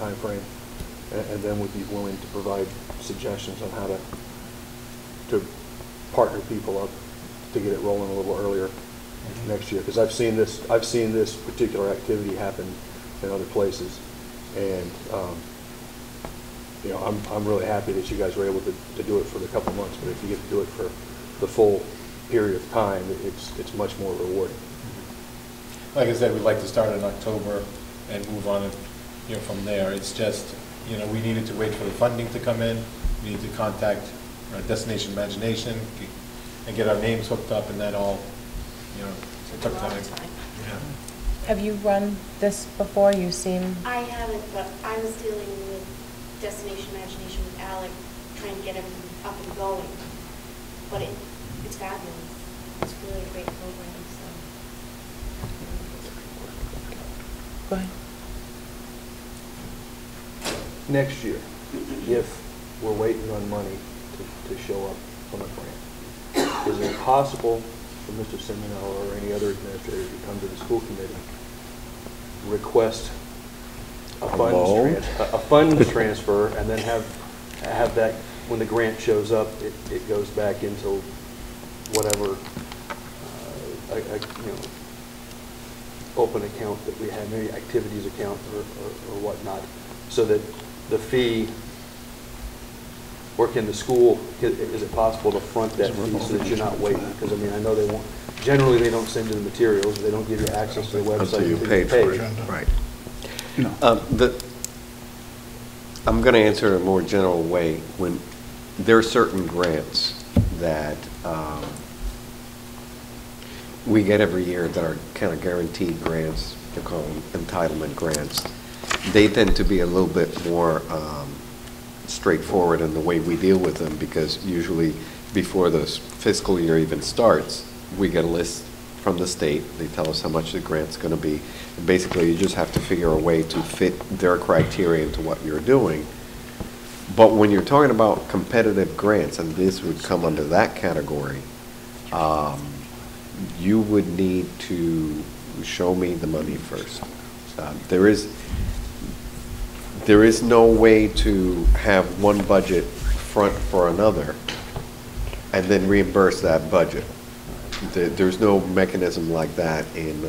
time frame, and then we'd be willing to provide suggestions on how to partner people up to get it rolling a little earlier next year. Because I've seen this particular activity happen in other places, and you know, I'm really happy that you guys were able to do it for the couple of months. But if you get to do it for the full period of time, it's much more rewarding. Like I said, we'd like to start in October and move on, you know, from there. It's just, you know, we needed to wait for the funding to come in. We need to contact Destination Imagination and get our names hooked up, and that all, you know, it took time. Yeah. Have you run this before? You seem... I haven't, but I was dealing with Destination Imagination with Alec, trying to get everything up and going. But it's fabulous. It's really a great program. Go ahead. Next year, if we're waiting on money to show up from a grant, is it possible for Mr. Simonello or any other administrator to come to the school committee, request a funds transfer, and then have that, when the grant shows up, it goes back into whatever you know, open account that we have, maybe activities account or whatnot, so that the fee, or can the school, is it possible to front that fee so that you're not waiting? Because I mean, I know they won't, generally they don't send you the materials, they don't give you access to the website until you pay for it. Right. No. I'm going to answer in a more general way. When there are certain grants that we get every year that are kind of guaranteed grants, they call them entitlement grants. They tend to be a little bit more straightforward in the way we deal with them, because usually before the fiscal year even starts, we get a list from the state. They tell us how much the grant's going to be. And basically, you just have to figure a way to fit their criteria into what you're doing. But when you're talking about competitive grants, and this would come under that category, you would need to show me the money first. There is no way to have one budget front for another and then reimburse that budget. There's no mechanism like that in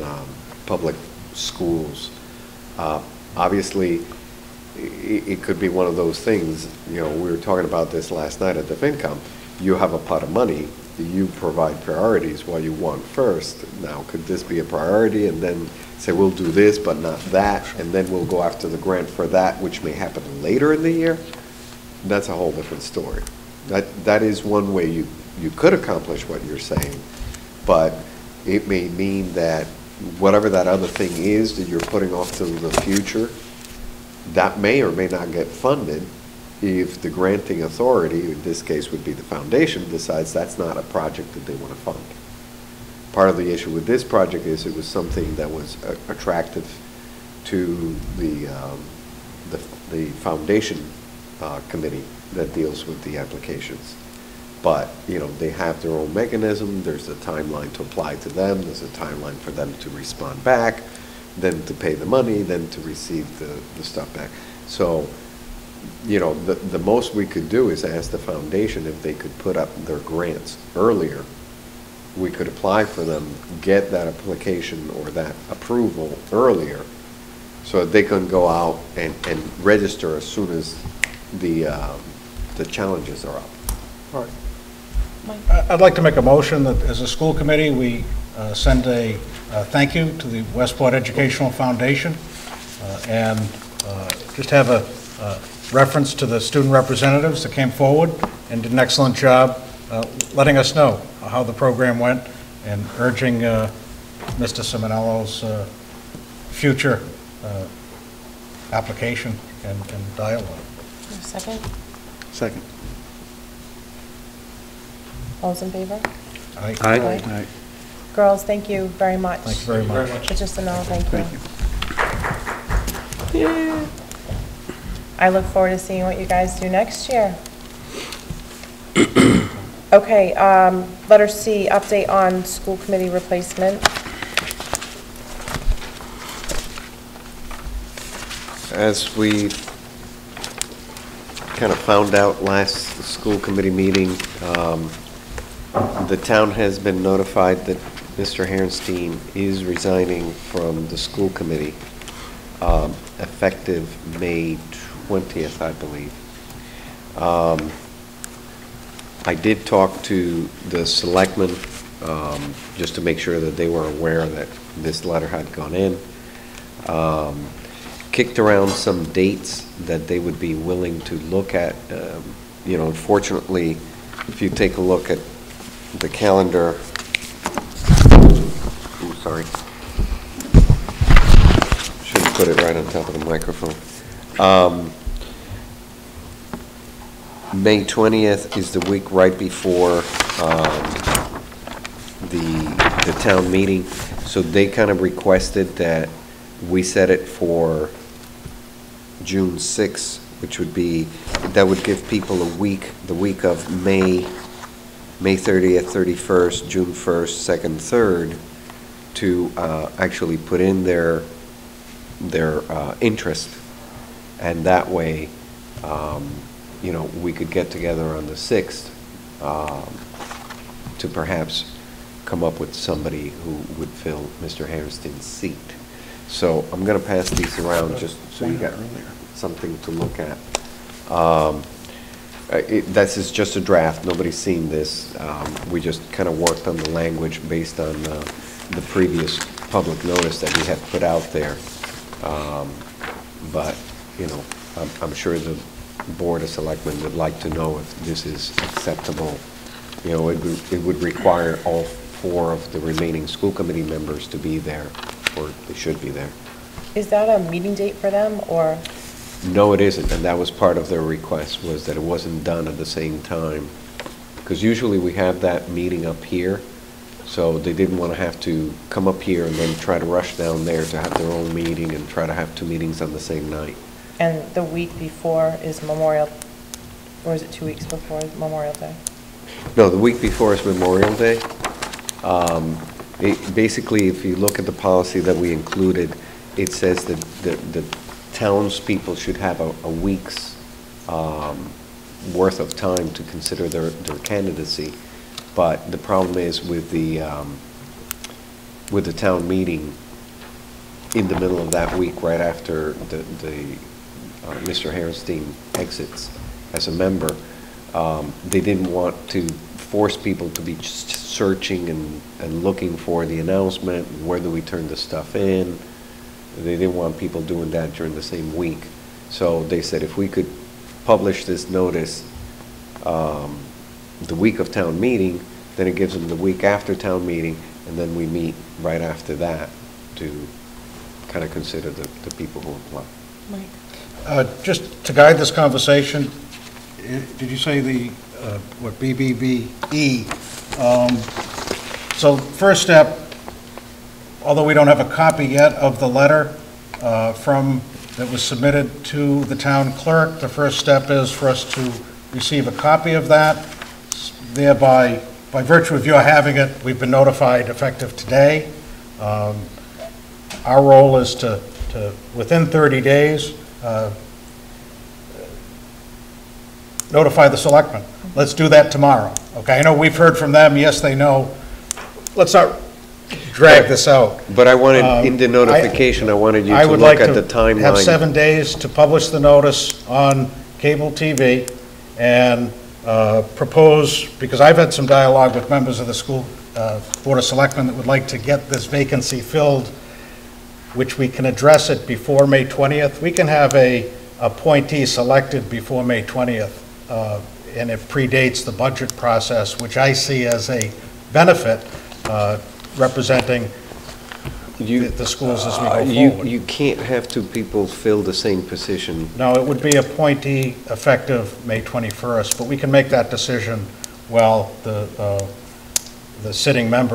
public schools. Obviously, it could be one of those things, you know, we were talking about this last night at the FinCom. You have a pot of money, you provide priorities what you want first. Now, could this be a priority and then say we'll do this but not that, and then we'll go after the grant for that, which may happen later in the year? That's a whole different story. That is one way you could accomplish what you're saying, but it may mean that whatever that other thing is that you're putting off to the future, that may or may not get funded if the granting authority, in this case would be the foundation, decides that's not a project that they want to fund. Part of the issue with this project is it was something that was attractive to the foundation committee that deals with the applications. But, you know, they have their own mechanism. There's a timeline to apply to them. There's a timeline for them to respond back, then to pay the money, then to receive the stuff back. So, you know, the most we could do is ask the foundation if they could put up their grants earlier. We could apply for them, get that application or that approval earlier, so that they can go out and register as soon as the challenges are up. All right. I'd like to make a motion that as a school committee, we send a thank you to the Westport Educational Foundation and just have a reference to the student representatives that came forward and did an excellent job letting us know how the program went and urging Mr. Simonello's future application and dialogue. Second? Second. All's in favor? Aye. Aye. Aye. Girls, thank you very much. Thank you very much. Mr. Simonello, thank you. Thank you. Yeah. I look forward to seeing what you guys do next year. Okay, letter C, update on school committee replacement. as we kind of found out last school committee meeting, the town has been notified that Mr. Harenstein is resigning from the school committee, effective May 20th, I believe. I did talk to the selectmen, just to make sure that they were aware that this letter had gone in. Kicked around some dates that they would be willing to look at. You know, unfortunately, if you take a look at the calendar, ooh, sorry. Should have put it right on top of the microphone. May 20th is the week right before the town meeting, so they kind of requested that we set it for June 6th, which would be, that would give people a week, the week of May 30th, 31st, June 1st, 2nd, 3rd, to actually put in their interest, and that way, you know, we could get together on the 6th to perhaps come up with somebody who would fill Mr. Harenstein's seat. So I'm going to pass these around just so you got something to look at. This is just a draft. Nobody's seen this. We just kind of worked on the language based on the previous public notice that we had put out there. But, you know, I'm sure the Board of Selectmen would like to know if this is acceptable. You know, it would require all 4 of the remaining school committee members to be there, or they should be there. Is that a meeting date for them, or? No, it isn't, and that was part of their request, was that it wasn't done at the same time. Because usually we have that meeting up here, so they didn't want to have to come up here and then try to rush down there to have their own meeting and try to have 2 meetings on the same night. And the week before is Memorial, or is it 2 weeks before Memorial Day? No, the week before is Memorial Day. Basically, if you look at the policy that we included, it says that the townspeople should have a week's worth of time to consider their candidacy. But the problem is with the town meeting in the middle of that week, right after Mr. Harenstein exits as a member, they didn't want to force people to be just searching and looking for the announcement, where do we turn the stuff in. They didn't want people doing that during the same week. So they said if we could publish this notice the week of town meeting, then it gives them the week after town meeting, and then we meet right after that to kind of consider the people who apply. Mike? Just to guide this conversation, did you say what, BBBE? So first step, although we don't have a copy yet of the letter that was submitted to the town clerk, the first step is for us to receive a copy of that. Thereby, by virtue of your having it, we've been notified effective today. Our role is to within 30 days, notify the selectmen. Let's do that tomorrow, okay? I know we've heard from them, yes, they know. Let's not drag this out. But I wanted, in the notification, I wanted you to look at the timeline. I would like to have 7 days to publish the notice on cable TV and propose, because I've had some dialogue with members of the school Board of Selectmen that would like to get this vacancy filled, which we can address it before May 20th. We can have a appointee selected before May 20th, and it predates the budget process, which I see as a benefit representing the schools as we go forward. You can't have 2 people fill the same position. No, it would be appointee effective May 21st, but we can make that decision while the sitting member